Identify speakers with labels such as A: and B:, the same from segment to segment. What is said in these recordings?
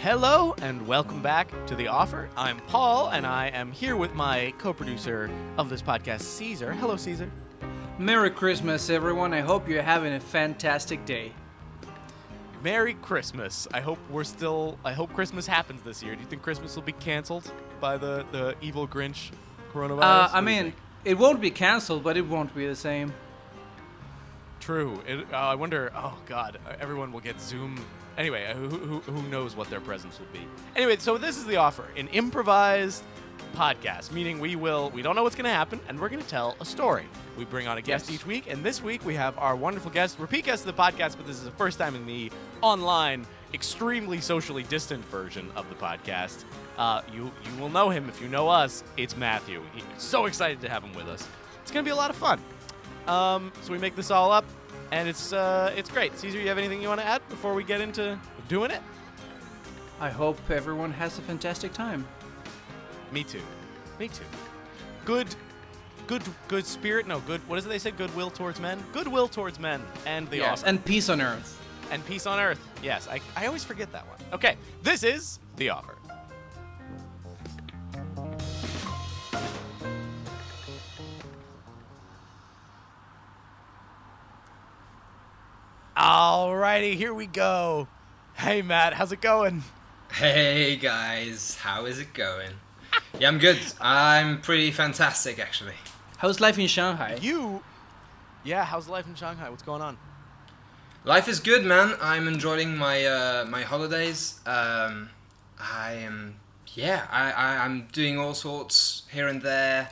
A: Hello and welcome back to The Offer. I'm Paul and I am here with my co-producer of this podcast, Cesar. Hello, Cesar.
B: Merry Christmas, everyone. I hope you're having a fantastic day.
A: Merry Christmas. I hope Christmas happens this year. Do you think Christmas will be canceled by the evil Grinch coronavirus?
B: It won't be canceled, but it won't be the same.
A: True. I wonder, oh God, everyone will get Zoom. Anyway, who knows what their presents will be. Anyway, so this is The Offer, an improvised podcast, meaning we don't know what's going to happen, and we're going to tell a story. We bring on a guest each week, and this week we have our wonderful guest, repeat guest of the podcast, but this is the first time in the online, extremely socially distant version of the podcast. You will know him if you know us. It's Mathieu. He's so excited to have him with us. It's going to be a lot of fun. So we make this all up, and it's great. Cesar, you have anything you want to add before we get into doing it?
B: I hope everyone has a fantastic time.
A: Me too. Good spirit. No, good. What is it they say? Goodwill towards men. Goodwill towards men and the offer.
B: And peace on earth.
A: And peace on earth. Yes, I always forget that one. Okay, this is The Offer. Alrighty, here we go. Hey Matt, how's it going?
C: Hey guys, how is it going? Yeah, I'm good. I'm pretty fantastic, actually.
B: How's life in Shanghai?
A: How's life in Shanghai? What's going on?
C: Life is good, man. I'm enjoying my my holidays. I'm doing all sorts here and there.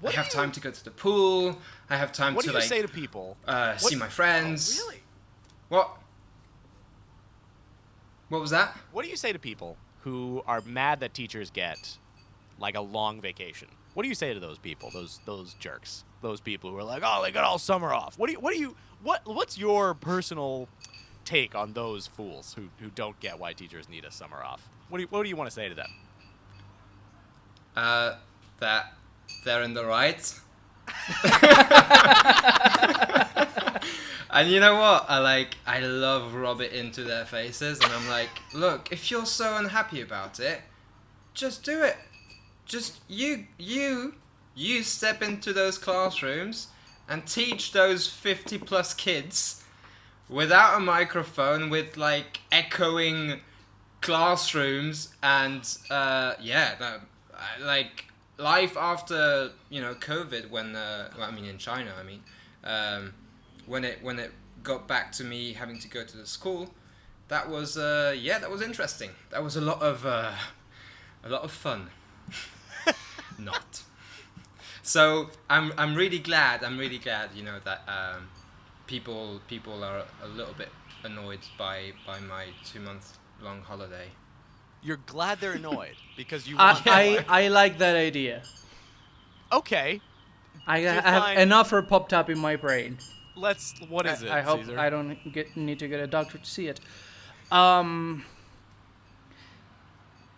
C: I have time to go to the pool. I have time
A: what
C: to
A: do you say to people?
C: See my friends.
A: Oh, really?
C: What was that?
A: What do you say to people who are mad that teachers get like a long vacation? What do you say to those people? Those jerks. Those people who are like, "Oh, they got all summer off." What's your personal take on those fools who don't get why teachers need a summer off? What do you want to say to them?
C: That they're in the right. And you know what? I love rub it into their faces, and I'm like, look, if you're so unhappy about it, just do it. Just you step into those classrooms and teach those 50 plus kids without a microphone, with like echoing classrooms, and like life after COVID, when in China, when it got back to me having to go to the school, that was interesting. That was a lot of fun. Not. So I'm really glad that people are a little bit annoyed by my 2-month long holiday.
A: You're glad they're annoyed because you.
B: I like that idea.
A: Okay.
B: I have an offer popped up in my brain.
A: What is it,
B: I hope
A: Cesar?
B: I don't need to get a doctor to see it.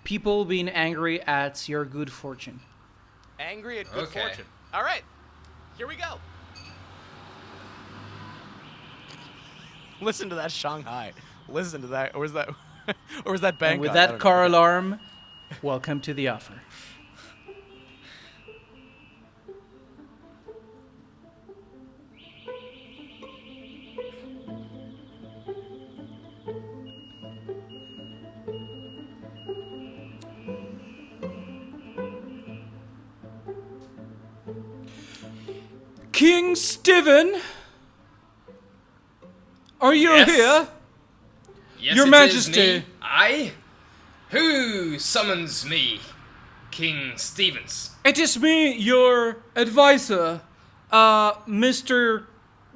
B: People being angry at your good fortune.
A: Angry at good fortune. All right, here we go. Listen to that Shanghai. Listen to that. Or was that Bangkok?
B: And with that car alarm, welcome to The Offer. King Stephen, are you here?
C: Yes,
B: Your
C: it
B: Majesty.
C: Is me. I? Who summons me, King Stevens?
B: It is me, your advisor, Mr.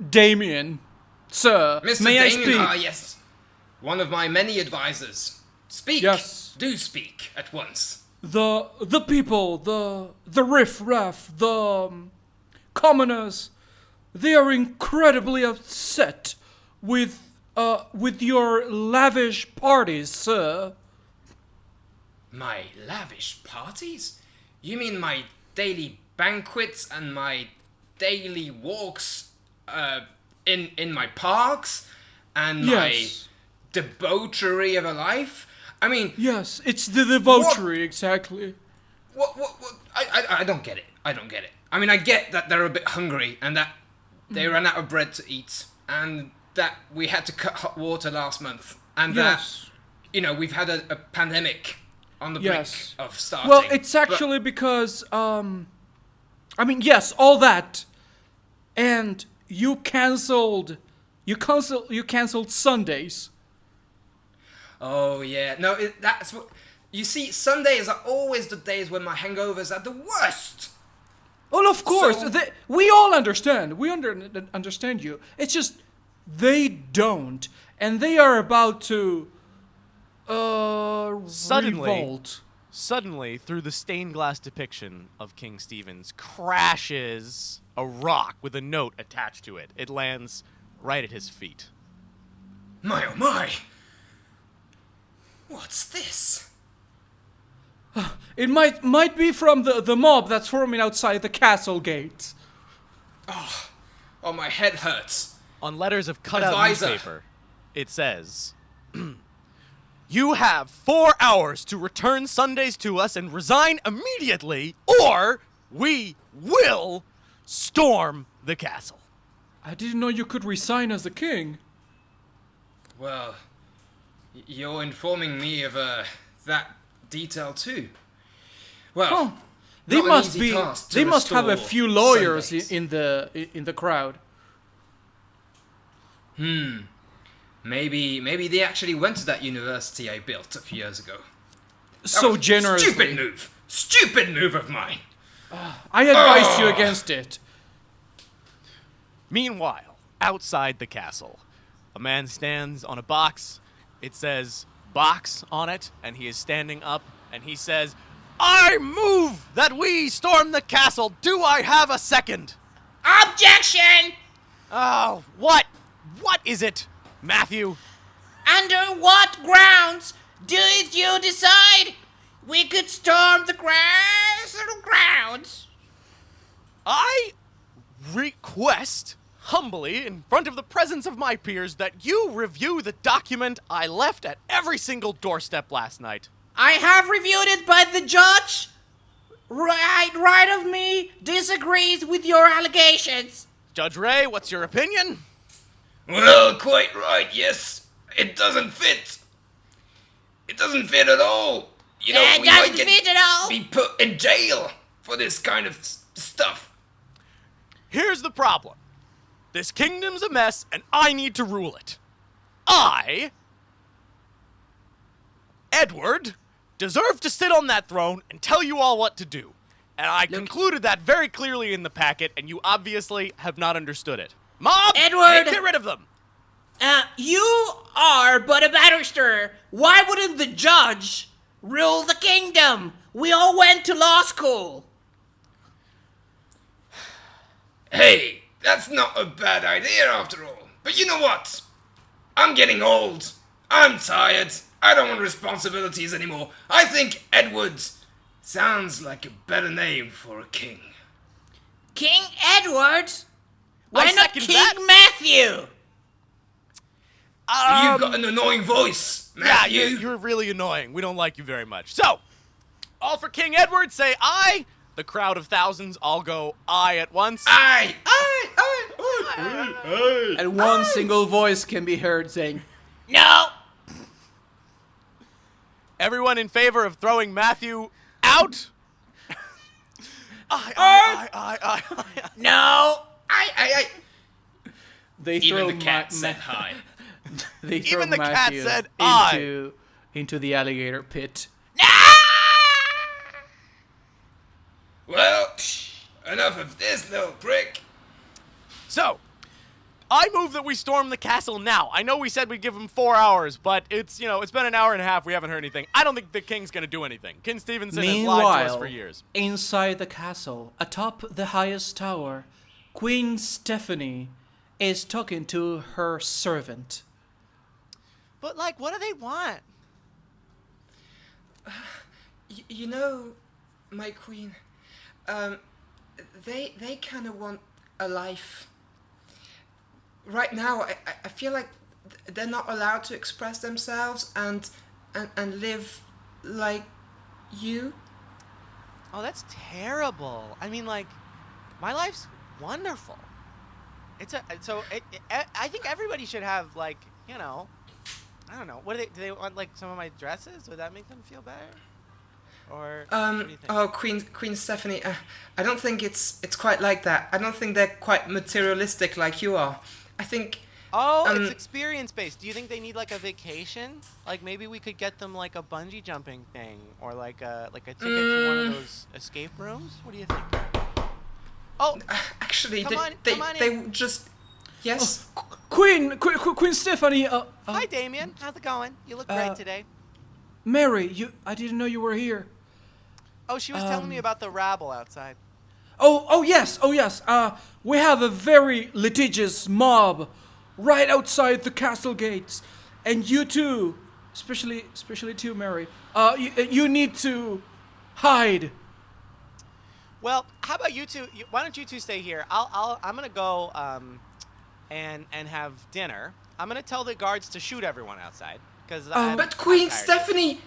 B: Damien. Sir,
C: Mr.
B: may
C: Damien,
B: I speak?
C: Yes. One of my many advisors. Speak.
B: Yes.
C: Do speak at once.
B: The people, the riff-raff, the commoners, they are incredibly upset with your lavish parties, sir.
C: My lavish parties? You mean my daily banquets and my daily walks in my parks and
B: Yes.
C: my debauchery of a life? I mean,
B: Yes, it's the debauchery, exactly.
C: what? I don't get it. I don't get it. I mean, I get that they're a bit hungry and that they ran out of bread to eat and that we had to cut hot water last month and
B: Yes.
C: that, we've had a pandemic on the brink
B: Yes.
C: of starting.
B: Well, it's actually because, yes, all that. And you canceled Sundays.
C: Oh, yeah. No, that's what... You see, Sundays are always the days when my hangovers are the worst.
B: Well, of course,
C: So-
B: we all understand. We understand you. It's just they don't, and they are about to revolt.
A: Suddenly, through the stained glass depiction of King Stephen's, crashes a rock with a note attached to it. It lands right at his feet.
C: My oh my! What's this?
B: It might be from the mob that's forming outside the castle gates.
C: Oh, my head hurts.
A: On letters of cut-out
C: Advisor.
A: newspaper, it says, "You have 4 hours to return Sundays to us and resign immediately, or we will storm the castle."
B: I didn't know you could resign as the king.
C: Well, you're informing me of that detail too. Well,
B: Oh, they
C: not an
B: must
C: easy
B: be.
C: task to
B: They must have a
C: restore
B: few lawyers
C: Sundays.
B: in the crowd.
C: Maybe they actually went to that university I built a few years ago. That
B: So
C: was a
B: generously.
C: Stupid move of mine.
B: I advise you against it.
A: Meanwhile, outside the castle, a man stands on a box. It says "box" on it, and he is standing up, and he says, "I move that we storm the castle. Do I have a second?"
D: Objection!
A: Oh, what? What is it, Matthew?
D: Under what grounds did you decide we could storm the castle grounds?
A: I request humbly, in front of the presence of my peers, that you review the document I left at every single doorstep last night.
D: I have reviewed it, but the judge, right of me, disagrees with your allegations.
A: Judge Ray, what's your opinion?
C: Well, quite right. Yes, it doesn't fit. It doesn't fit at all. You know,
D: It
C: we might
D: doesn't fit at all.
C: be put in jail for this kind of stuff.
A: Here's the problem. This kingdom's a mess, and I need to rule it. I, Edward, deserve to sit on that throne and tell you all what to do. And I concluded that very clearly in the packet, and you obviously have not understood it. Mob,
D: Edward!
A: get rid of them.
D: You are but a barrister. Why wouldn't the judge rule the kingdom? We all went to law school.
C: Hey, that's not a bad idea after all. But you know what? I'm getting old. I'm tired. I don't want responsibilities anymore. I think Edward sounds like a better name for a king.
D: King Edward? Why not
A: second
D: King
A: that.
D: Matthew?
C: You've got an annoying voice,
A: Yeah,
C: Matthew.
A: you're really annoying. We don't like you very much. So, all for King Edward, say aye. The crowd of thousands all go aye at once.
C: Aye.
B: And one single voice can be heard saying,
D: No.
A: Everyone in favor of throwing Matthew out? Aye.
D: No.
C: Aye.
B: they
C: Even
B: throw
C: the cat said hi.
B: They throw
A: Even the cat
B: Matthew
A: said aye.
B: into the alligator pit.
C: Well, enough of this little prick.
A: So, I move that we storm the castle now. I know we said we'd give him 4 hours, but it's been an hour and a half. We haven't heard anything. I don't think the king's going to do anything. King Stevenson has lied to us
B: Meanwhile,
A: for years.
B: inside the castle, atop the highest tower, Queen Stephanie is talking to her servant.
A: But, what do they want?
C: You know, my queen, they kind of want a life. Right now, I feel like they're not allowed to express themselves, and and live like you?
A: Oh, that's terrible. I mean, like, my life's wonderful. I think everybody should have, like, you know, I don't know. Do they want, like, some of my dresses? Would that make them feel better? Or what do you think?
C: Oh, Queen Stephanie, I don't think it's quite like that. I don't think they're quite materialistic like you are. I think.
A: Oh, it's experience based. Do you think they need like a vacation? Like maybe we could get them like a bungee jumping thing, or like a ticket to one of those escape rooms. What do you think? Oh,
C: actually,
A: come on
C: they
A: in.
C: just. Yes.
B: Oh, Queen Stephanie.
A: Hi, Damien. How's it going? You look great today.
B: Mary, I didn't know you were here.
A: Oh, she was telling me about the rabble outside.
B: Oh yes. We have a very litigious mob right outside the castle gates, and you too, especially too, Mary. You need to hide.
A: Well, how about you two? Why don't you two stay here? I'm gonna go and have dinner. I'm gonna tell the guards to shoot everyone outside because.
C: But Queen Stephanie,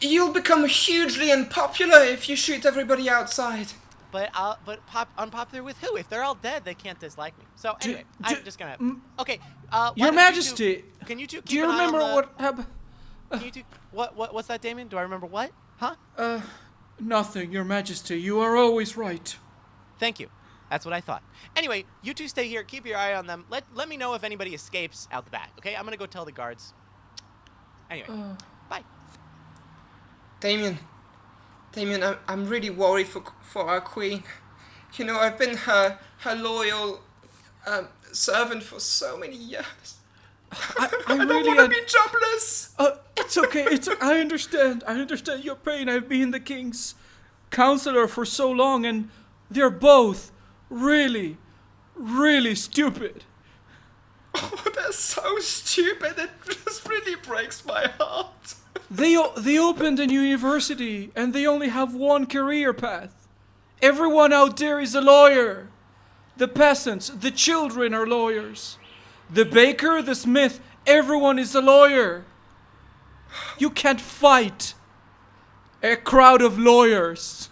C: you'll become hugely unpopular if you shoot everybody outside.
A: But unpopular with who? If they're all dead, they can't dislike me. So anyway, I'm just gonna. Okay.
B: Your Majesty.
A: Can you two? Keep
B: Do you
A: an eye
B: remember
A: on
B: what happened?
A: Can you two? What's that, Damien? Do I remember what? Huh?
B: Nothing, Your Majesty. You are always right.
A: Thank you. That's what I thought. Anyway, you two stay here. Keep your eye on them. Let me know if anybody escapes out the back. Okay? I'm gonna go tell the guards. Anyway, bye.
C: Damien, I'm really worried for our queen. You know, I've been her loyal servant for so many years.
B: I
C: don't
B: really
C: want to be jobless.
B: It's okay. I understand. I understand your pain. I've been the king's counselor for so long, and they're both really, really stupid.
C: Oh, they're so stupid. It just really breaks my heart.
B: They opened a university, and they only have one career path. Everyone out there is a lawyer. The peasants, the children are lawyers. The baker, the smith, everyone is a lawyer. You can't fight a crowd of lawyers.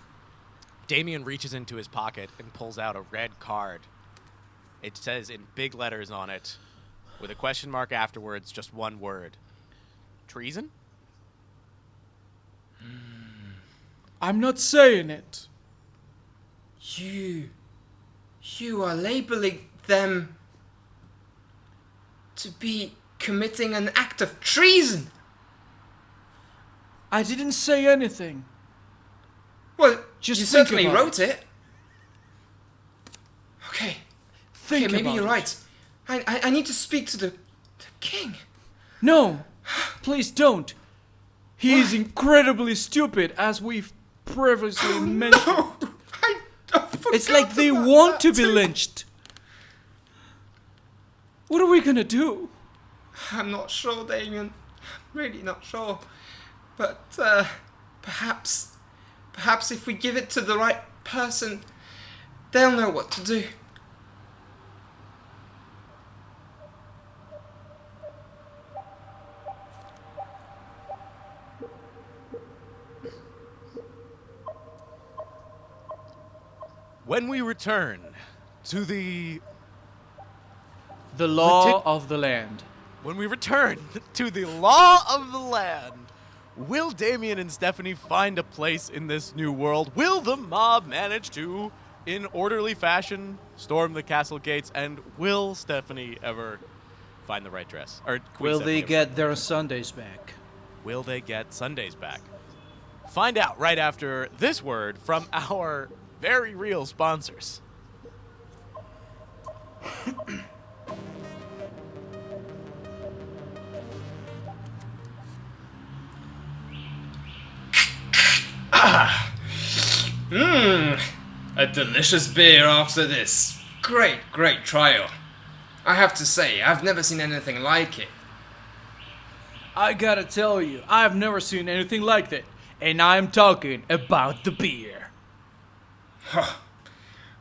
A: Damien reaches into his pocket and pulls out a red card. It says in big letters on it, with a question mark afterwards, just one word. Treason?
B: I'm not saying it.
C: You are labeling them to be committing an act of treason.
B: I didn't say anything.
C: Well,
B: Just
C: you
B: think
C: certainly
B: about
C: wrote it. Okay.
B: Think
C: okay, maybe
B: about
C: you're
B: it.
C: right. I need to speak to the king.
B: No, please don't. He is incredibly stupid, as we've previously mentioned.
C: No, I
B: It's like they
C: forgot
B: want
C: about
B: to
C: that
B: be
C: too.
B: lynched. What are we gonna do?
C: I'm not sure, Damien. I'm really not sure. But perhaps if we give it to the right person, they'll know what to do.
A: When we return to the
B: law of the land.
A: When we return to the law of the land, will Damien and Stephanie find a place in this new world? Will the mob manage to, in orderly fashion, storm the castle gates? And will Stephanie ever find the right dress? Or Queen
B: Will
A: Stephanie
B: they
A: ever
B: get their Sundays back?
A: Will they get Sundays back? Find out right after this word from our very real sponsors.
C: A delicious beer after this. Great trial. I have to say, I've never seen anything like it.
B: I gotta tell you, I've never seen anything like that. And I'm talking about the beer.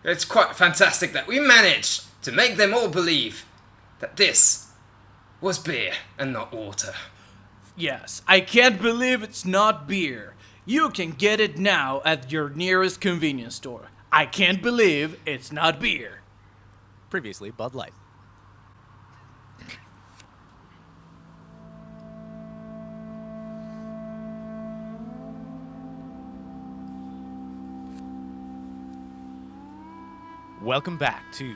C: It's quite fantastic that we managed to make them all believe that this was beer and not water.
B: Yes, I can't believe it's not beer. You can get it now at your nearest convenience store. I can't believe it's not beer.
A: Previously, Bud Light. Welcome back to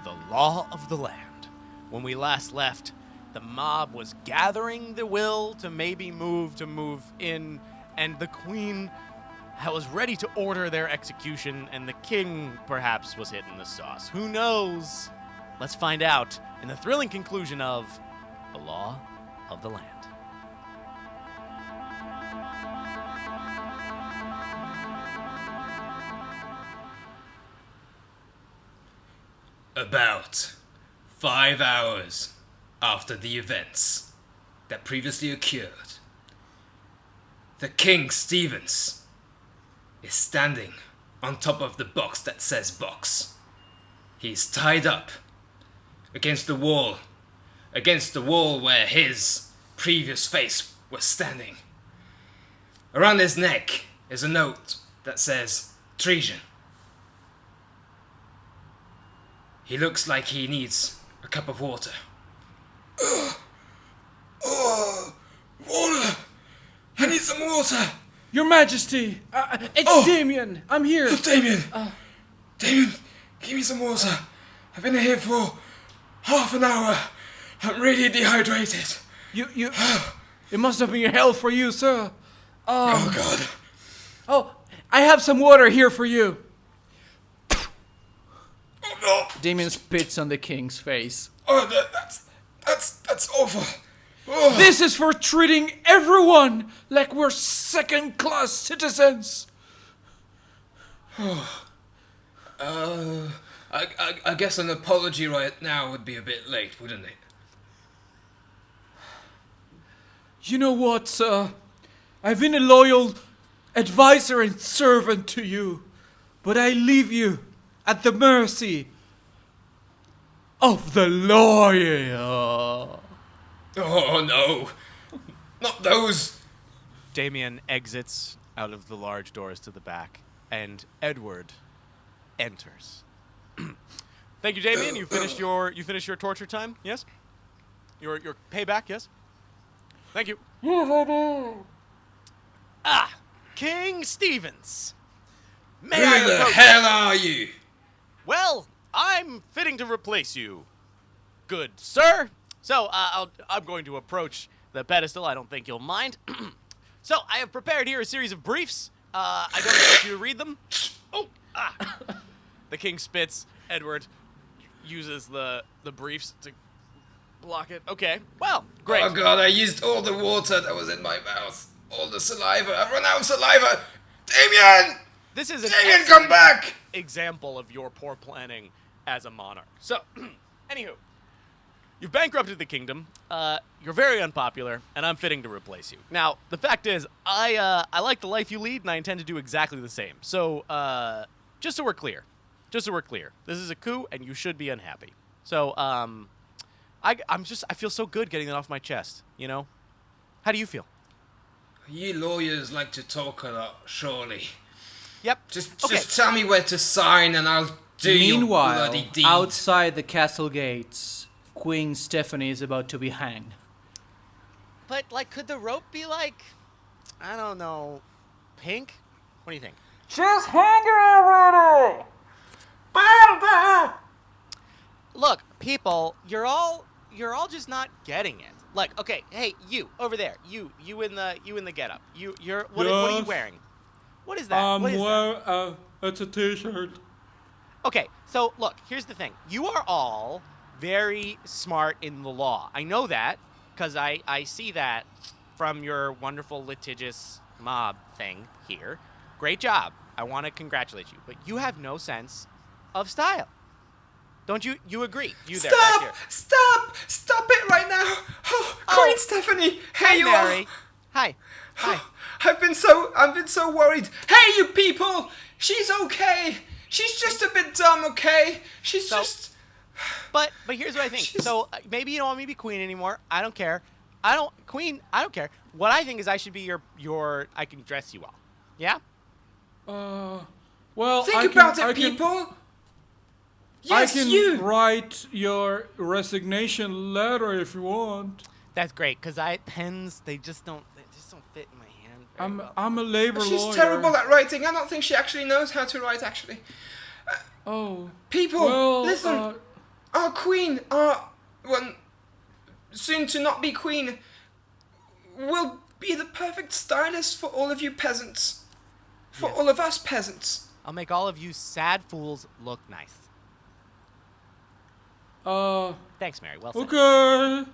A: the Law of the Land. When we last left, the mob was gathering the will to maybe move in, and the queen was ready to order their execution, and the king perhaps was hitting the sauce. Who knows? Let's find out in the thrilling conclusion of The Law of the Land.
C: About 5 hours after the events that previously occurred, the King Stevens is standing on top of the box that says box. He's tied up against the wall where his previous face was standing. Around his neck is a note that says treason. He looks like he needs a cup of water. Water! I need some water!
B: Your Majesty, it's Damien. I'm here.
C: Damien! Damien, give me some water. I've been here for half an hour. I'm really dehydrated.
B: It must have been hell for you, sir.
C: Oh, God.
B: Oh, I have some water here for you.
C: Oh, no.
B: Damien spits on the king's face.
C: Oh, that's awful. Oh.
B: This is for treating everyone like we're second-class citizens.
C: I guess an apology right now would be a bit late, wouldn't it?
B: You know what, sir? I've been a loyal advisor and servant to you, but I leave you at the mercy of the lawyer.
C: Oh, no. Not those.
A: Damien exits out of the large doors to the back, and Edward enters. Thank you, Damien. You finished your torture time, yes? Your payback, yes? Thank you.
B: Yes, I do.
A: King Stevens. May
C: Who
A: I
C: the
A: approach?
C: hell are you?
A: Well, I'm fitting to replace you, good sir. So, I'm going to approach the pedestal. I don't think you'll mind. So, I have prepared here a series of briefs. I don't expect you to read them. The king spits. Edward uses the briefs to block it. Okay, well, great.
C: Oh, God, I used all the water that was in my mouth. All the saliva. I've run out of saliva. Damien!
A: This is an
C: Damien,
A: excellent
C: come back!
A: example of your poor planning as a monarch. So, anywho, you've bankrupted the kingdom. You're very unpopular, and I'm fitting to replace you. Now, the fact is, I like the life you lead, and I intend to do exactly the same. So, just so we're clear, this is a coup, and you should be unhappy. So, I feel so good getting that off my chest. You know, how do you feel?
C: You lawyers like to talk a lot, surely.
A: Yep.
C: Just tell me where to sign, and I'll do your
B: Meanwhile,
C: bloody deed.
B: outside the castle gates, Queen Stephanie is about to be hanged.
A: But like, could the rope be like, I don't know, pink? What do you think?
B: Just hang her already!
A: Look, people, you're all just not getting it. Like, okay, hey, you over there, you in the getup. What are you
B: Yes.
A: wearing? What is that? What is that?
B: It's a t-shirt.
A: Okay, so look, here's the thing. You are all very smart in the law. I know that because I see that from your wonderful litigious mob thing here. Great job. I want to congratulate you, but you have no sense of style. Don't you? You agree? You there, back here.
C: Stop it right now! Oh, Queen Stephanie, here
A: Hi,
C: you
A: Mary.
C: are.
A: Hi.
C: I've been so worried. Hey, you people! She's okay. She's just a bit dumb, okay? She's just.
A: But here's what I think. So maybe you don't want me to be queen anymore. I don't care. Queen, I don't care. What I think is I should be your I can dress you well. Yeah?
B: Well,
C: Think about it, people. Yes,
B: I can
C: you.
B: write your resignation letter if you want.
A: That's great, because pens, they just don't fit in my hand very well.
B: I'm a labor
C: She's
B: lawyer.
C: terrible at writing. I don't think she actually knows how to write, actually.
B: Oh.
C: People,
B: Well,
C: listen. Our queen, soon to not be queen, will be the perfect stylist for all of you peasants. For
A: Yes.
C: all of us peasants.
A: I'll make all of you sad fools look nice. Thanks, Mary. Well said.
B: Okay.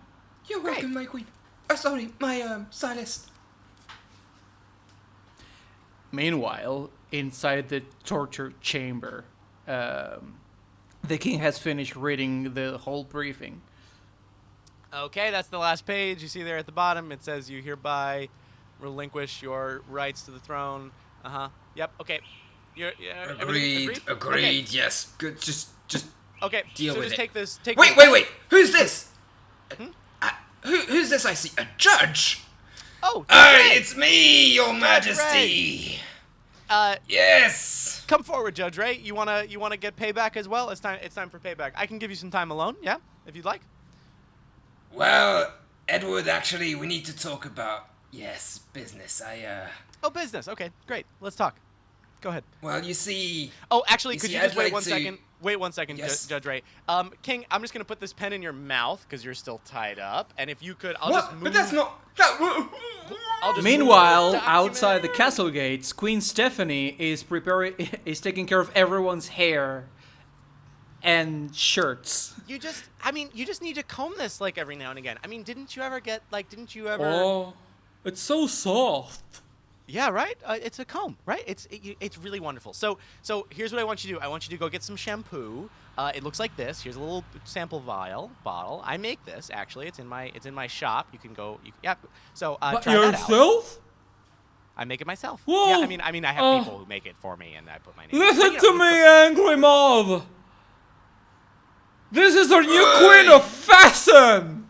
C: You're
A: Great.
C: welcome, my queen. Sorry, my stylist.
B: Meanwhile, inside the torture chamber, the king has finished reading the whole briefing.
A: Okay, that's the last page. You see there at the bottom, it says you hereby relinquish your rights to the throne. Yep. Okay.
C: Agreed.
A: Okay.
C: Yes. Good. Just.
A: Okay.
C: Deal
A: so
C: with
A: just
C: it.
A: take this.
C: Wait. Who's this? Who's this? I see a judge.
A: Oh.
C: Hey,
A: Ray.
C: it's me, Your
A: Judge
C: Majesty.
A: Ray.
C: Yes.
A: Come forward, Judge Ray. You wanna get payback as well? It's time for payback. I can give you some time alone. Yeah, if you'd like.
C: Well, Edward, actually, we need to talk about business.
A: Oh, business. Okay, great. Let's talk. Go ahead.
C: Well, you see.
A: Oh, actually,
C: You
A: could
C: see,
A: you just
C: I'd
A: wait
C: like
A: one
C: to-
A: second? Wait 1 second,
C: Yes.
A: Judge Ray. King, I'm just gonna put this pen in your mouth because you're still tied up. And if you could, I'll just
C: What?
A: move.
C: But that's not. That.
A: I'll just
B: Meanwhile,
A: move the
B: outside the
A: document.
B: castle gates, Queen Stephanie is taking care of everyone's hair and shirts.
A: You just need to comb this like every now and again. I mean, didn't you ever?
B: Oh, it's so soft.
A: Yeah, right. It's a comb, right? It's really wonderful. So here's what I want you to do. I want you to go get some shampoo. It looks like this. Here's a little sample bottle. I make this actually. It's in my shop. You can go. Yeah. So
B: But
A: try that out.
B: yourself?
A: I make it myself.
B: Whoa.
A: Yeah. I mean, I have people who make it for me, and I put my name.
B: Listen
A: But,
B: to me, angry mob. This is our new queen of fashion.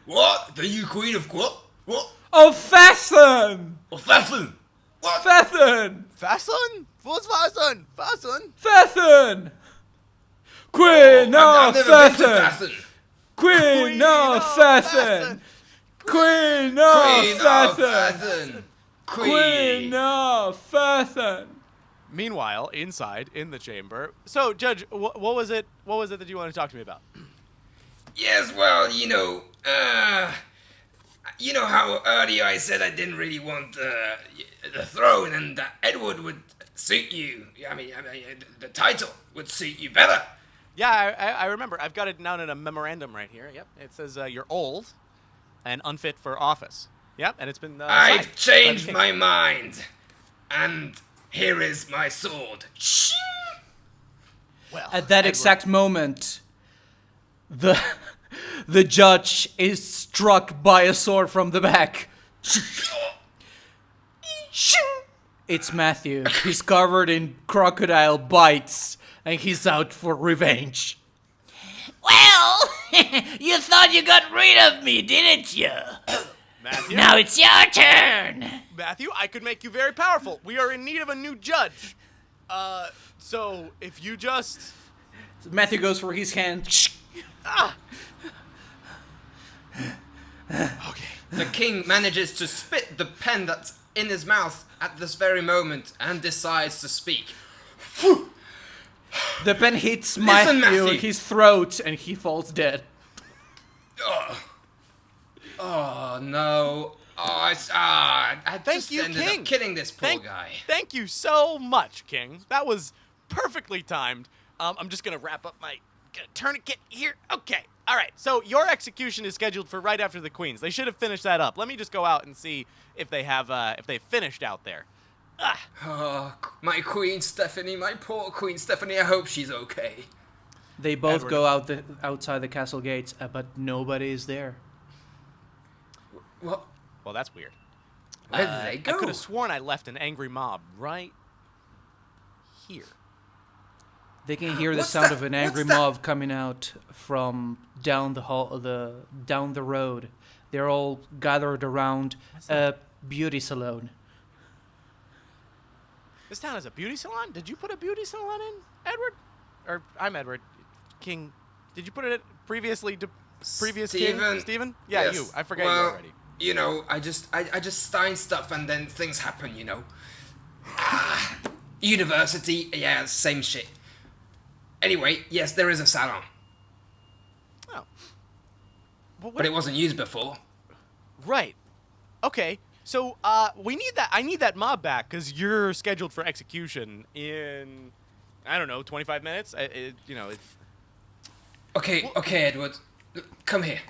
C: What? The new queen of what? What?
B: Of fashion.
C: Of fashion. What?
B: Fashion.
A: Fasten? What's fasten? Fasten?
B: Fashion. Queen
C: I've
B: of
C: never been to
B: fashion.
C: fashion.
B: Queen of fashion. Queen of
C: Queen of
B: fashion.
C: fashion.
B: Queen of fashion.
A: Meanwhile, inside in the chamber. So, Judge, what was it? What was it that you wanted to talk to me about?
C: Yes, well, you know how earlier I said I didn't really want the throne, and that Edward would suit you. I mean, the title would suit you better.
A: Yeah, I remember. I've got it down in a memorandum right here. Yep. It says you're old and unfit for office. Yep, and it's been signed by
C: I've
A: the
C: changed
A: king.
C: my mind, and here is my sword.
A: Well,
B: At that
A: Edward-
B: exact moment, the judge is struck by a sword from the back. It's Matthew. He's covered in crocodile bites, and he's out for revenge.
D: Well, you thought you got rid of me, didn't you?
A: Matthew,
D: Now it's your turn.
A: Matthew, I could make you very powerful. We are in need of a new judge. So if you just
B: Matthew goes for his hand.
A: okay.
C: The king manages to spit the pen that's in his mouth at this very moment and decides to speak.
B: The pen hits
C: Listen,
B: Matthew in
C: Matthew.
B: his throat, and he falls dead.
C: Oh no. I
A: Thank
C: just
A: you,
C: ended
A: King.
C: up killing this poor guy.
A: Thank you so much, King. That was perfectly timed. I'm just gonna wrap up my tourniquet here. Okay. All right. So your execution is scheduled for right after the Queen's. They should have finished that up. Let me just go out and see if they have if they finished out there.
C: Oh, my Queen Stephanie, my poor Queen Stephanie, I hope she's okay.
B: They both
A: Edward.
B: go outside the castle gates, but nobody is there.
C: What?
A: Well, that's weird.
C: Where did they
A: I
C: go?
A: could have sworn I left an angry mob right here.
B: They can hear the
C: What's
B: sound
C: that?
B: of an angry
C: What's that?
B: mob coming out from down down the road. They're all gathered around a beauty salon.
A: This town has a beauty salon? Did you put a beauty salon in, Edward? Or I'm Edward. King. Did you put it previously to previous
C: Steven.
A: king? Steven? Yeah,
C: Yes.
A: you. I forgot
C: Well,
A: you already.
C: You know, I just sign stuff and then things happen, you know. University, yeah, same shit. Anyway, yes, there is a salon,
A: Oh. Well,
C: but it wasn't used before.
A: right. Okay. So, we need that. I need that mob back because you're scheduled for execution in, I don't know, 25 minutes.
C: Okay, Edward, come here,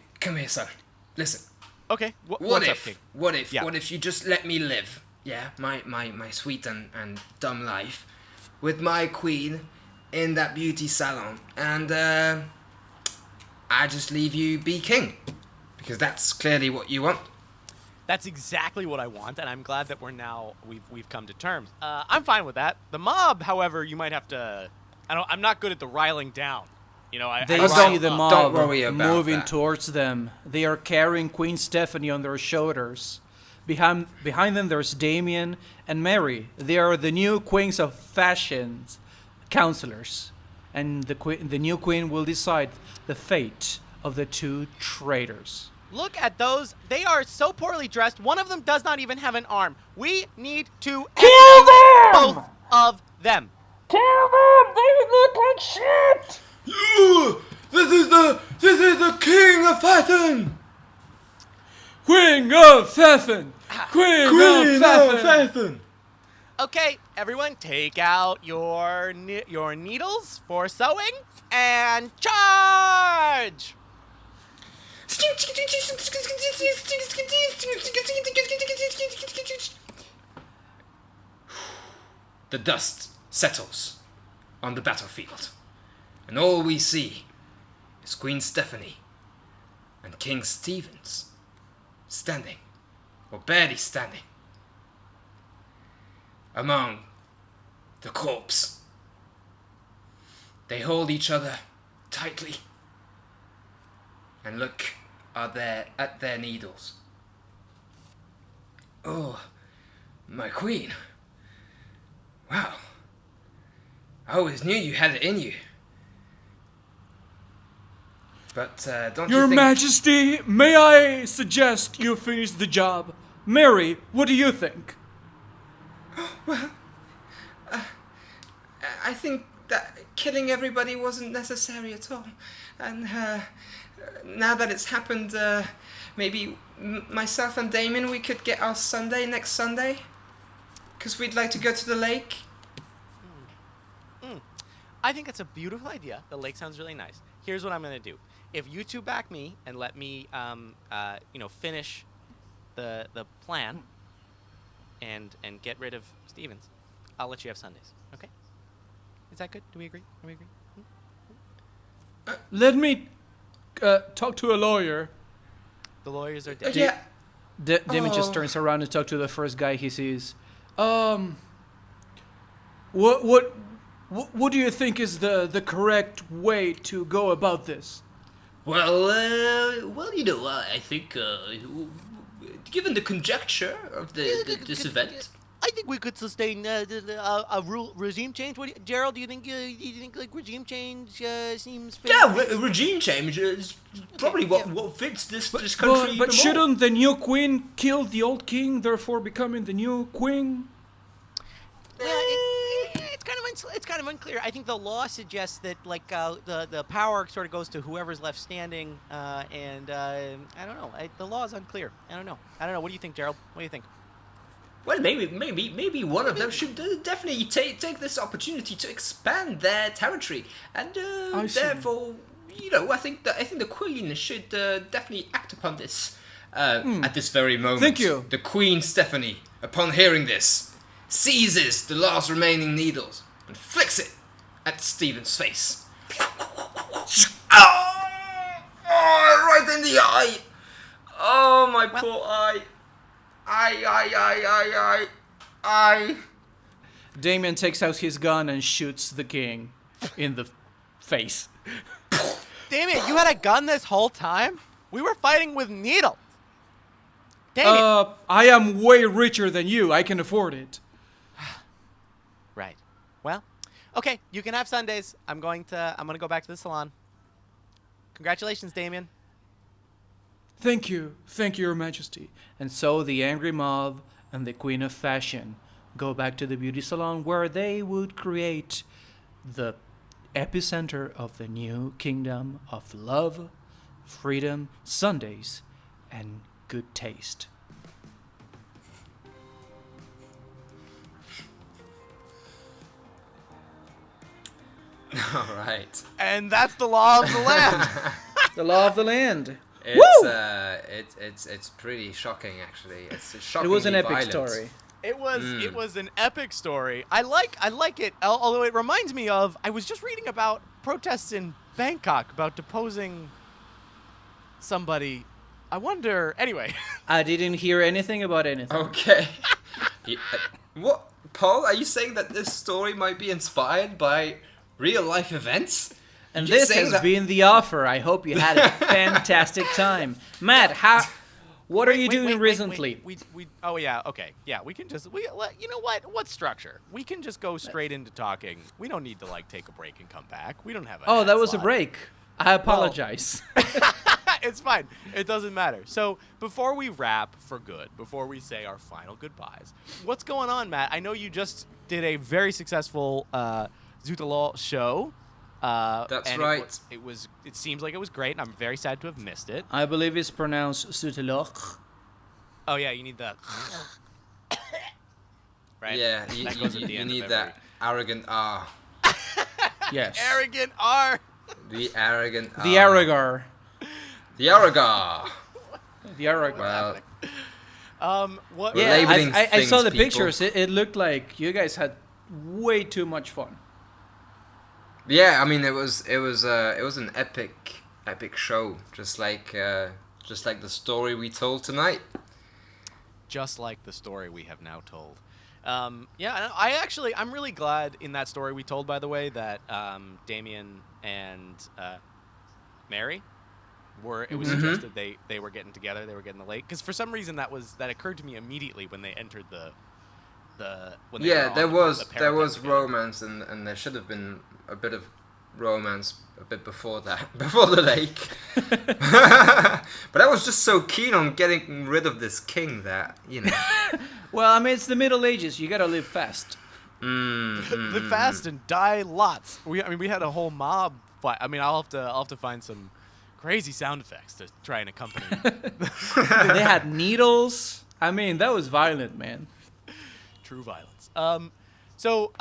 C: son. Listen.
A: Okay.
C: What
A: what's up,
C: if?
A: King?
C: What if?
A: Yeah.
C: What if you just let me live? Yeah, my sweet and dumb life, with my queen, in that beauty salon, and I just leave you be king, because that's clearly what you want.
A: That's exactly what I want, and I'm glad that we've come to terms. I'm fine with that. The mob, however, you might have to. I'm not good at the riling down. You know,
B: They
A: I
B: see the
C: don't
B: mob
C: worry about
B: moving
C: that.
B: towards them. They are carrying Queen Stephanie on their shoulders. Behind them, there's Damien and Mary. They are the new queens of fashion's counselors, and the new queen will decide the fate of the two traitors.
A: Look at those. They are so poorly dressed. One of them does not even have an arm. We need to
E: Kill them!
A: both of them.
E: Kill them! They look like shit!
C: This is the king of fashion.
B: Queen of Pfaffen! Queen of Pfaffen!
A: Okay, everyone, take out your needles for sewing and charge.
C: The dust settles on the battlefield, and all we see is Queen Stephanie and King Stevens standing, or barely standing, among the corpse. They hold each other tightly and look at their needles. Oh, my queen. Wow. I always knew you had it in you. But don't
B: Your
C: you think...
B: Majesty, may I suggest you finish the job? Mary, what do you think?
C: I think that killing everybody wasn't necessary at all. And now that it's happened, maybe myself and Damon, we could get our Sunday next Sunday? Because we'd like to go to the lake.
A: I think it's a beautiful idea. The lake sounds really nice. Here's what I'm going to do. If you two back me and let me, finish the plan and get rid of Stevens, I'll let you have Sundays. Okay? Is that good? Do we agree?
B: Let me talk to a lawyer.
A: The lawyers are dead.
C: Yeah.
B: Damon just
C: Oh.
B: turns around and talks to the first guy he sees. What do you think is the correct way to go about this?
F: Well, I think, given the conjecture of this event,
A: I think we could sustain a regime change. Gerald, do you think like regime change seems fair?
F: yeah, regime change is probably what fits this country.
B: But
F: the
B: shouldn't the new queen kill the old king, therefore becoming the new queen?
A: Well, it's kind of unclear. I think the law suggests that the power sort of goes to whoever's left standing, and I don't know. The law is unclear. I don't know. What do you think, Gerald? What do you think?
F: Well, maybe one of them should definitely take this opportunity to expand their territory, and
B: I see.
F: therefore, I think the queen should definitely act upon this at this very moment.
B: Thank you.
C: The Queen Stephanie, upon hearing this, seizes the last remaining needles and flicks it at Stephen's face. Oh, right in the eye. Oh, my poor eye. Eye.
B: Damien takes out his gun and shoots the king. in the face.
A: Damien, you had a gun this whole time? We were fighting with needles. Damien.
B: I am way richer than you. I can afford it.
A: Right. Well, okay, you can have Sundays. I'm gonna go back to the salon. Congratulations, Damien.
B: Thank you, Your Majesty. And so the angry mob and the Queen of Fashion go back to the beauty salon where they would create the epicenter of the new kingdom of love, freedom, Sundays, and good taste.
C: All right.
A: And that's the law of the land.
B: The law of the land.
C: It's pretty shocking, actually. It's
B: It
C: shockingly
B: was an epic
C: violent.
B: story.
A: It was an epic story. I like it. Although it reminds me of, I was just reading about protests in Bangkok about deposing somebody. I wonder. Anyway.
B: I didn't hear anything about anything.
C: Okay. What, Paul? Are you saying that this story might be inspired by real life events?
B: And
C: You're
B: this
C: saying
B: has
C: that-
B: been the offer. I hope you had a fantastic time. Matt, what are you doing recently?
A: Oh yeah. Okay. Yeah. We can just. You know what? What structure? We can just go straight into talking. We don't need to take a break and come back. We don't have a.
B: Oh,
A: ad
B: that was a
A: slot.
B: break. I apologize.
A: It's fine. It doesn't matter. So before we wrap for good, before we say our final goodbyes, what's going on, Matt? I know you just did a very successful Zootolol show.
C: That's
A: and
C: right.
A: It seems like it was great, and I'm very sad to have missed it.
B: I believe it's pronounced Zootolol.
A: Oh yeah, you need the. Right.
C: Yeah,
A: That goes at the
C: you
A: end of
C: need
A: every-
C: that arrogant R.
B: Yes.
A: Arrogant R.
C: The arrogant R.
B: The Arrogar.
C: The Arrogar.
B: The Arrogar.
C: Well,
A: What?
C: We're
B: Yeah,
C: labeling
B: I saw
C: things,
B: the
C: people.
B: pictures. It looked like you guys had way too much fun.
C: yeah, I mean it was an epic show, just like the story we told tonight.
A: Just like the story we have now told. Yeah, I'm really glad in that story we told, by the way, that Damien and Mary it was suggested they were getting together, they were getting the lake, because for some reason that occurred to me immediately when they entered when they
C: Yeah,
A: were
C: there
A: on
C: was
A: the
C: there
A: parapet
C: was
A: together.
C: romance and there should have been a bit of romance a bit before that, before the lake. But I was just so keen on getting rid of this king that, you know.
B: Well, I mean, it's the Middle Ages. You gotta live fast.
A: Live fast and die lots. We had a whole mob fight. I mean, I'll have to find some crazy sound effects to try and accompany.
B: They had needles. I mean, that was violent, man.
A: True violence. So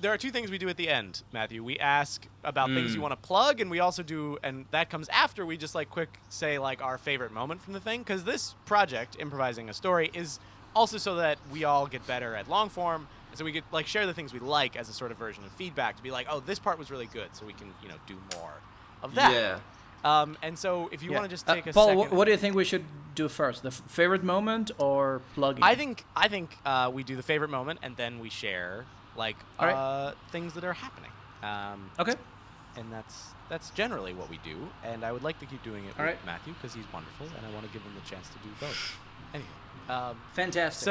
A: there are two things we do at the end, Matthew. We ask about things you want to plug, and we also do, and that comes after we just quick say our favorite moment from the thing, because this project, improvising a story, is also so that we all get better at long form, and so we could share the things we like as a sort of version of feedback to be oh, this part was really good, so we can do more of that.
C: Yeah.
A: And so if you want to just take a
B: Paul,
A: second,
B: what do you think we should do first? The favorite moment or plugging?
A: I think we do the favorite moment, and then we share
B: Alright.
A: things that are happening.
B: Okay.
A: And that's generally what we do. And I would like to keep doing it with
B: Alright.
A: Matthew because he's wonderful, and I want to give him the chance to do both. Anyway,
B: Fantastic.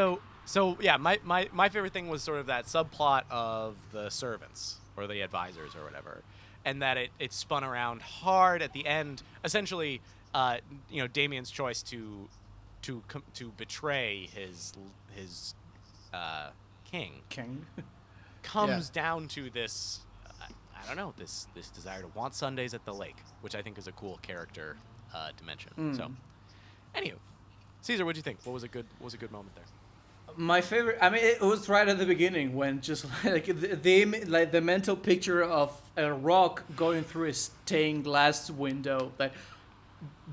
A: so yeah, my favorite thing was sort of that subplot of the servants or the advisors or whatever, and that it spun around hard at the end. Essentially, Damien's choice to betray his king comes down to this. I don't know, this desire to want Sundays at the lake, which I think is a cool character dimension. So, anywho, Cesar, what'd you think? What was a good moment there?
B: My favorite. I mean, it was right at the beginning when just the mental picture of a rock going through a stained glass window that,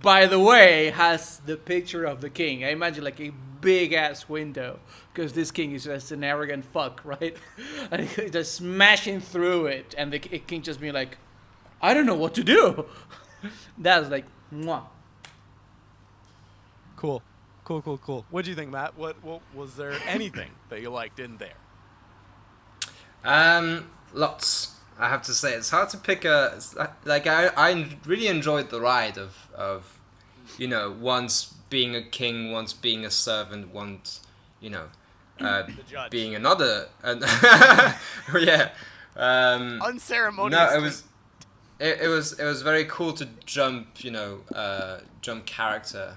B: by the way, has the picture of the king. I imagine a big ass window because this king is just an arrogant fuck, right? And he's just smashing through it, and the king just being I don't know what to do. That's mwah.
A: Cool. What do you think, Matt? What was there anything that you liked in there?
C: Lots. I have to say it's hard to pick like I really enjoyed the ride of once being a king, once being a servant, once
A: The judge.
C: being another. Yeah.
A: Unceremoniously.
C: No, it was very cool to jump jump character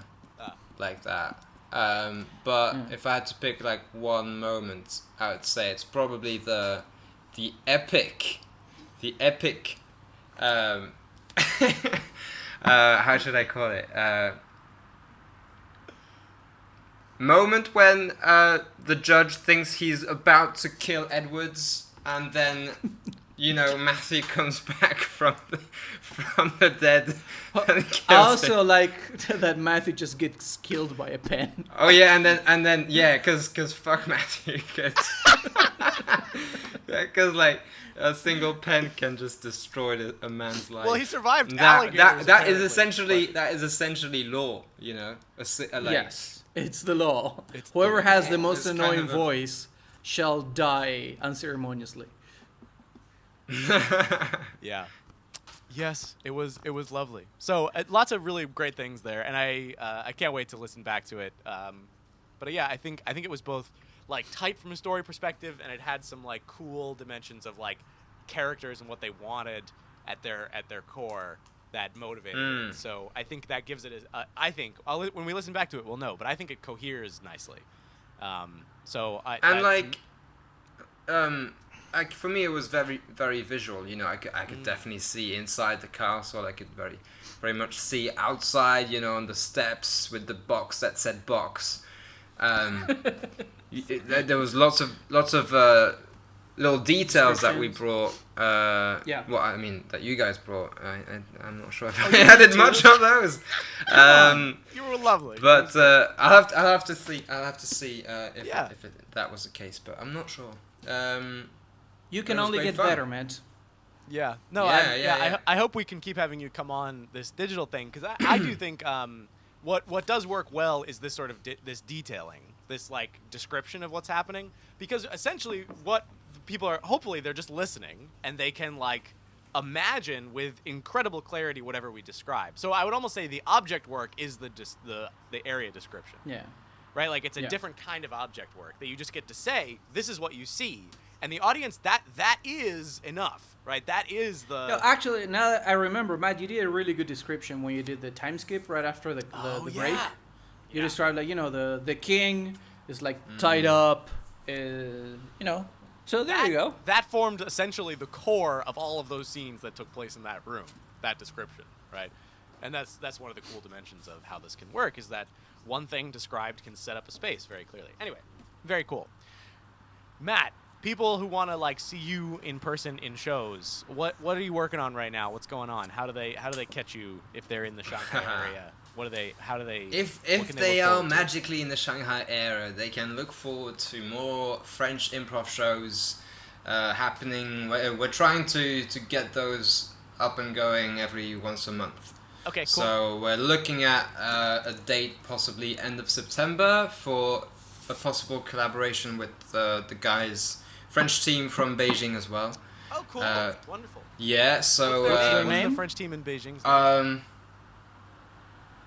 C: like that. But if I had to pick like one moment, I would say it's probably the epic how should I call it, moment when the judge thinks he's about to kill Edwards, and then Matthew comes back from the dead and kills him.
B: Also, like that Matthew just gets killed by a pen.
C: Oh yeah, and then yeah, cause fuck Matthew, cause like a single pen can just destroy a man's life.
A: Well, he survived
C: That
A: alligators.
C: that is
A: apparently,
C: essentially law, like,
B: Yes, it's the law.
A: It's
B: Whoever
A: the
B: has the
C: law.
B: most
C: It's kind
B: annoying
C: of a-
B: voice shall die unceremoniously.
A: Yeah. Yes, it was lovely. So lots of really great things there, and I can't wait to listen back to it. But yeah, I think it was both like tight from a story perspective, and it had some like cool dimensions of like characters and what they wanted at their core that motivated it. So I think that gives it I think when we listen back to it, we'll know. But I think it coheres nicely.
C: Like for me, it was very, very visual. I could definitely see inside the castle. I could very, very much see outside. On the steps with the box that said box. There was lots of little details that we brought.
B: Yeah.
C: Well, I mean that you guys brought. I'm not sure if I added much of those.
A: You were lovely.
C: But I'll have to see if
A: Yeah.
C: that was the case. But I'm not sure.
B: You can
C: It was
B: only
C: great
B: get
C: fun.
B: better, Matt.
A: Yeah. No.
C: Yeah.
A: I hope we can keep having you come on this digital thing, because I do think what does work well is this sort of this detailing, this like description of what's happening, because essentially what people are, hopefully they're just listening and they can like imagine with incredible clarity whatever we describe. So I would almost say the object work is the area description.
B: Yeah.
A: Right? Like it's a
B: Yeah.
A: different kind of object work that you just get to say, this is what you see. And the audience, that is enough, right? That is the...
B: No, actually, now that I remember, Matt, you did a really good description when you did the time skip right after the break. You described like the king is like tied up, So there you go.
A: That formed essentially the core of all of those scenes that took place in that room, that description, right? And that's one of the cool dimensions of how this can work, is that one thing described can set up a space very clearly. Anyway, very cool. Matt, people who want to like see you in person in shows, what are you working on right now? What's going on? How do they catch you if they're in the Shanghai area?
C: If
A: what can
C: they
A: look
C: are
A: forward to?
C: magically in the Shanghai area, they can look forward to more French improv shows happening. We're trying to get those up and going every once a month.
A: Okay, cool.
C: So we're looking at a date possibly end of September for a possible collaboration with the guys, French team from Beijing as well.
A: Oh, cool. Wonderful.
C: Yeah, so
A: What's
B: their
A: the
B: name?
A: French team in Beijing's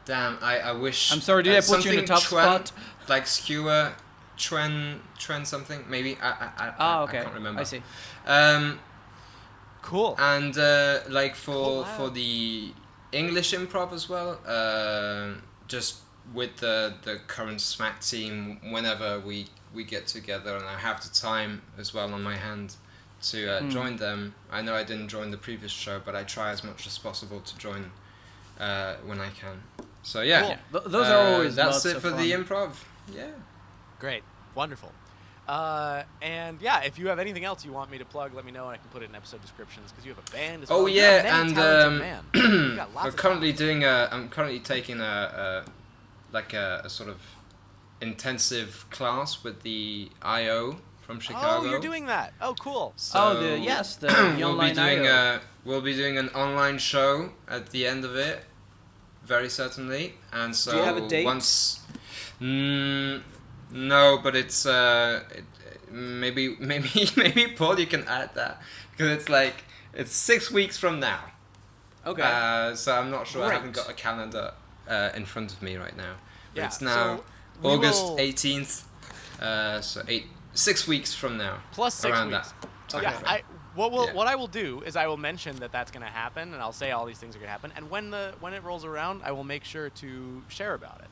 C: damn, I wish.
B: I'm sorry, did I put you in a
C: something
B: tough
C: Chuan,
B: spot?
C: like skewer, Chuan something maybe. I
B: Okay.
C: can't remember.
B: I see.
A: Cool.
C: And like
A: Cool, wow.
C: for the English improv as well, just with the current Smack team, whenever we get together and I have the time as well on my hand to join them. I know I didn't join the previous show, but I try as much as possible to join when I can. So yeah,
B: Cool. Those are always
C: that's
B: lots
C: it
B: of
C: for the
B: fun.
C: improv. Yeah.
A: Great. Wonderful. And yeah, if you have anything else you want me to plug, let me know and I can put it in episode descriptions, because you have a band as well.
C: Oh
A: You have
C: yeah,
A: many
C: and
A: talented man. You got lots
C: we're
A: of
C: currently
A: talent.
C: I'm currently taking a sort of intensive class with the IO from Chicago.
A: Oh, you're doing that. Oh, cool.
C: So
B: the online IO.
C: we'll be doing an online show at the end of it, very certainly. And so
B: Do you have a date?
C: once, no, but it's maybe Paul, you can add that, because it's like It's 6 weeks from now.
B: Okay.
C: So I'm not sure. I haven't
B: Great.
C: got a calendar in front of me right now. But
A: Yeah,
C: it's now
A: so we
C: August
A: will-
C: 18th. So 6 weeks from now.
A: Plus 6
C: around
A: weeks.
C: that.
A: Yeah,
C: timeframe.
A: what
C: Yeah.
A: I will do is I will mention that that's going to happen, and I'll say all these things are going to happen. And when it rolls around, I will make sure to share about it.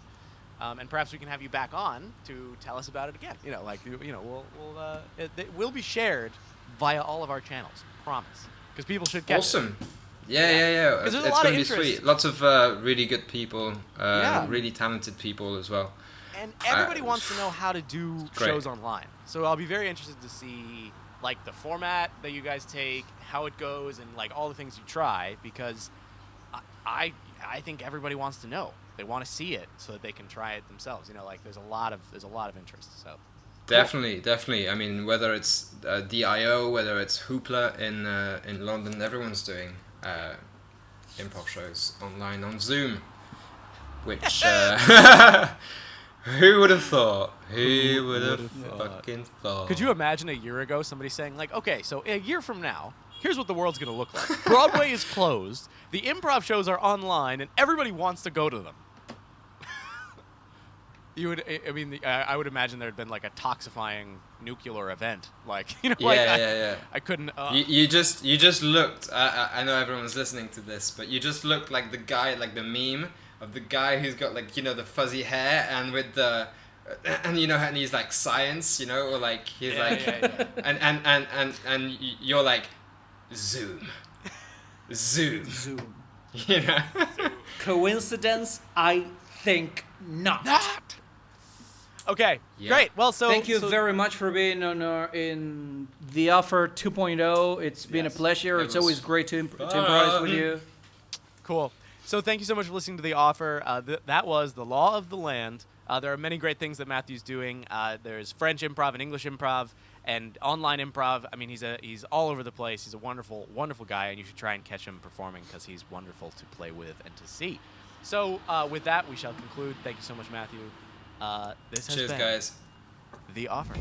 A: And perhaps we can have you back on to tell us about it again. It will be shared via all of our channels. Promise, because people should catch it.
C: Awesome. Yeah.
A: 'Cause there's a
C: It's
A: lot of
C: gonna be
A: interest.
C: sweet. Lots of really good people,
A: Yeah.
C: really talented people as well.
A: And everybody wants to know how to do
C: great.
A: shows online. So I'll be very interested to see like the format that you guys take, how it goes, and like all the things you try, because I think everybody wants to know. They want to see it so that they can try it themselves. Like there's a lot of interest. So
C: Definitely. I mean, whether it's DIO, whether it's Hoopla in London, everyone's doing improv shows online on Zoom. Which who would have thought? Who would have fucking thought?
A: could you imagine a year ago somebody saying like, okay, so a year from now, here's what the world's gonna look like. Broadway is closed. The improv shows are online, and everybody wants to go to them. I would imagine there had been like a toxifying nuclear event, like
C: Yeah.
A: I couldn't.
C: You just looked. I know everyone's listening to this, but you just looked like the guy, like the meme of the guy who's got like the fuzzy hair and with the and he's like science, or like he's and you're like Zoom.
B: Coincidence? I think not.
A: Okay,
C: Yeah.
A: great. Well, so
B: Thank you
A: so-
B: very much for being in the offer 2.0. It's been a
A: Yes.
B: pleasure.
C: It
B: It's
C: was
B: always great to improvise with you.
A: Cool. So thank you so much for listening to The Offer. That was The Law of the Land. There are many great things that Matthew's doing. There's French improv and English improv and online improv. I mean, he's all over the place. He's a wonderful, wonderful guy, and you should try and catch him performing because he's wonderful to play with and to see. So with that, we shall conclude. Thank you so much, Matthew. This has
C: Cheers,
A: been
C: guys.
A: The Offer.